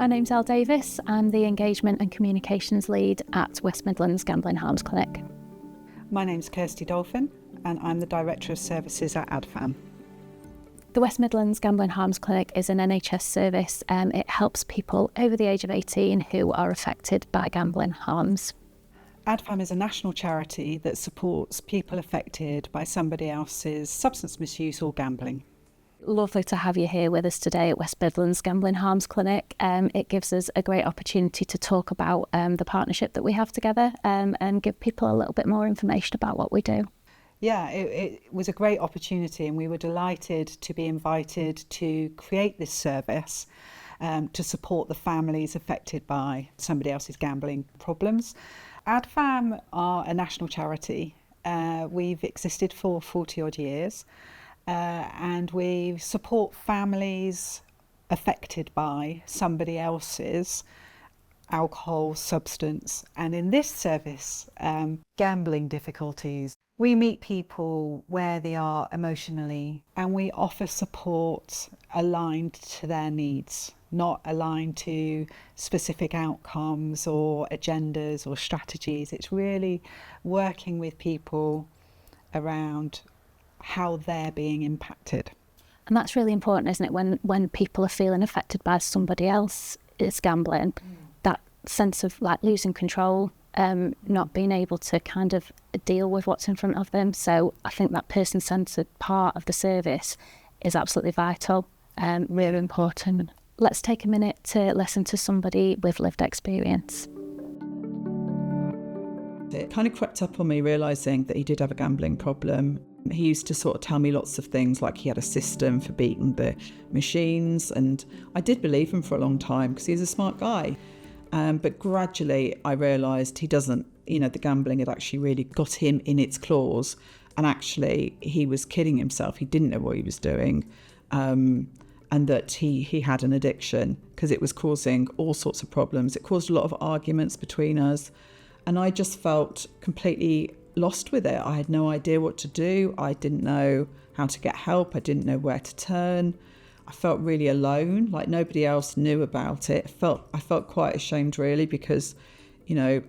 My name's Elle Davis. I'm the Engagement and Communications Lead at West Midlands Gambling Harms Clinic. My name's Kirsty Dolphin and I'm the Director of Services at Adfam. The West Midlands Gambling Harms Clinic is an NHS service. It helps people over the age of 18 who are affected by gambling harms. Adfam is a national charity that supports people affected by somebody else's substance misuse or gambling. Lovely to have you here with us today at West Midlands Gambling Harms Clinic. It gives us a great opportunity to talk about the partnership that we have together and give people a little bit more information about what we do. Yeah, it was a great opportunity and we were delighted to be invited to create this service to support the families affected by somebody else's gambling problems. Adfam are a national charity. We've existed for 40 odd years. And we support families affected by somebody else's alcohol, substance, and in this service, gambling difficulties. We meet people where they are emotionally and we offer support aligned to their needs, not aligned to specific outcomes or agendas or strategies. It's really working with people around how they're being impacted. And that's really important, isn't it? When people are feeling affected by somebody else is gambling, that sense of like losing control, not being able to kind of deal with what's in front of them. So I think that person-centred part of the service is absolutely vital, really important. Let's take a minute to listen to somebody with lived experience. It kind of crept up on me realising that he did have a gambling problem. He used to sort of tell me lots of things, like he had a system for beating the machines, and I did believe him for a long time because he's a smart guy. But gradually I realised he doesn't, the gambling had actually really got him in its claws, and actually he was kidding himself. He didn't know what he was doing, and that he had an addiction because it was causing all sorts of problems. It caused a lot of arguments between us, and I just felt completely lost with it. I had no idea what to do. I didn't know how to get help. I didn't know where to turn. I felt really alone, like nobody else knew about it. I felt quite ashamed really because, I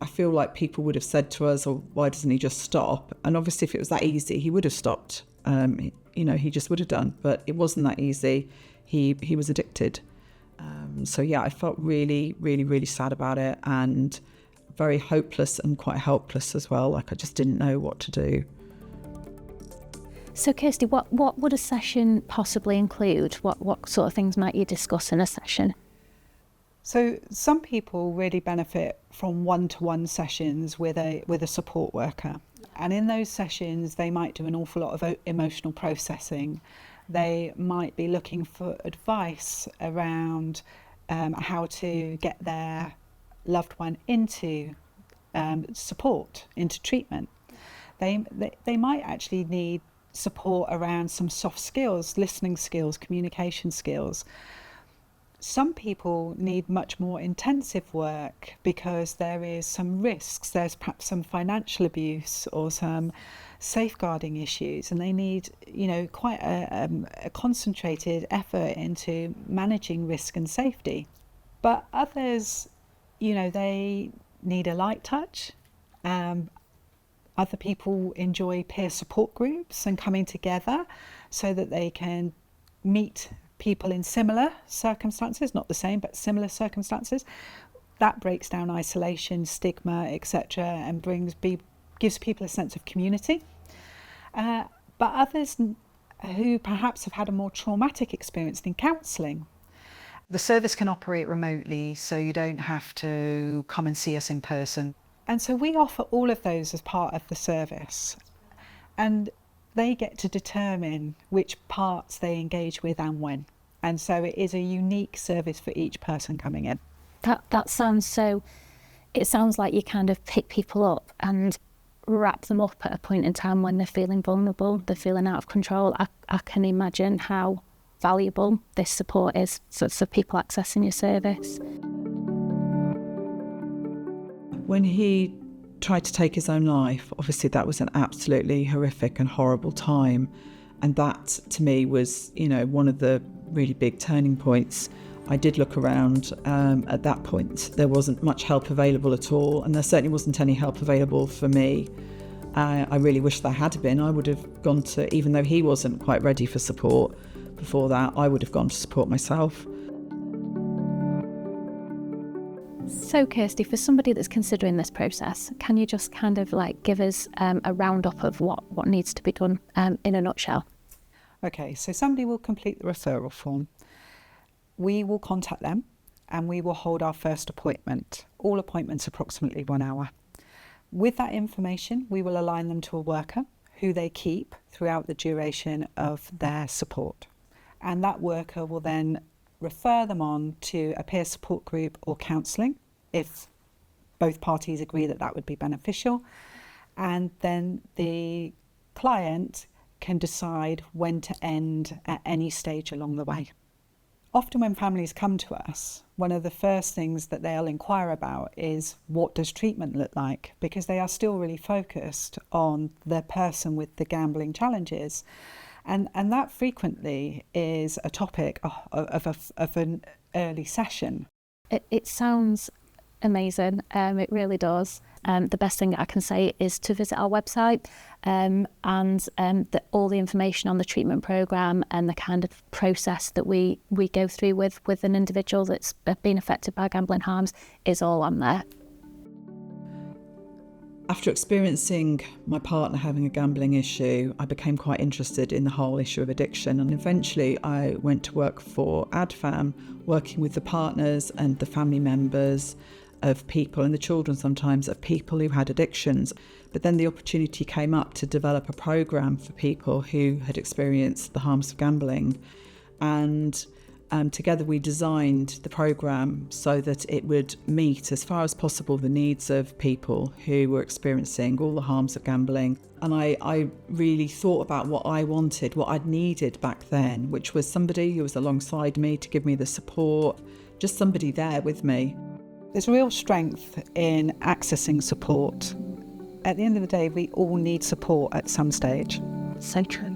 feel like people would have said to us, "Oh, why doesn't he just stop?" And obviously if it was that easy, he would have stopped. He just would have done, but it wasn't that easy. He was addicted. So yeah, I felt really, really, really sad about it and very hopeless and quite helpless as well. Like I just didn't know what to do. So Kirsty, what would a session possibly include? What sort of things might you discuss in a session? So some people really benefit from one-to-one sessions with a support worker. And in those sessions, they might do an awful lot of emotional processing. They might be looking for advice around how to get their loved one into support, into treatment. They might actually need support around some soft skills, listening skills, communication skills. Some people need much more intensive work because there is some risks. There's perhaps some financial abuse or some safeguarding issues, and they need, quite a concentrated effort into managing risk and safety. But others, they need a light touch. Other people enjoy peer support groups and coming together so that they can meet people in similar circumstances, not the same, but similar circumstances. That breaks down isolation, stigma, etc., and gives people a sense of community. But others who perhaps have had a more traumatic experience in counselling. The service can operate remotely, so you don't have to come and see us in person. And so we offer all of those as part of the service. And they get to determine which parts they engage with and when. And so it is a unique service for each person coming in. That sounds so... It sounds like you kind of pick people up and wrap them up at a point in time when they're feeling vulnerable, they're feeling out of control. I can imagine how valuable this support is for people accessing your service. When he tried to take his own life, obviously that was an absolutely horrific and horrible time. And that to me was, one of the really big turning points. I did look around. At that point, there wasn't much help available at all, and there certainly wasn't any help available for me. I really wish there had been. I would have gone to, even though he wasn't quite ready for support before that, I would have gone to support myself. So Kirsty, for somebody that's considering this process, can you just kind of like give us a roundup of what needs to be done in a nutshell? Okay, so somebody will complete the referral form. We will contact them and we will hold our first appointment. All appointments approximately 1 hour. With that information, we will align them to a worker who they keep throughout the duration of their support. And that worker will then refer them on to a peer support group or counselling if both parties agree that that would be beneficial. And then the client can decide when to end at any stage along the way. Often when families come to us, one of the first things that they'll inquire about is what does treatment look like, because they are still really focused on the person with the gambling challenges. And that frequently is a topic of an early session. It sounds amazing. It really does. The best thing I can say is to visit our website and all the information on the treatment programme and the kind of process that we go through with an individual that's been affected by gambling harms is all on there. After experiencing my partner having a gambling issue, I became quite interested in the whole issue of addiction, and eventually I went to work for Adfam, working with the partners and the family members of people, and the children sometimes, of people who had addictions. But then the opportunity came up to develop a programme for people who had experienced the harms of gambling, and together we designed the programme so that it would meet as far as possible the needs of people who were experiencing all the harms of gambling. And I really thought about what I wanted, what I'd needed back then, which was somebody who was alongside me to give me the support, just somebody there with me. There's real strength in accessing support. At the end of the day, we all need support at some stage. So true.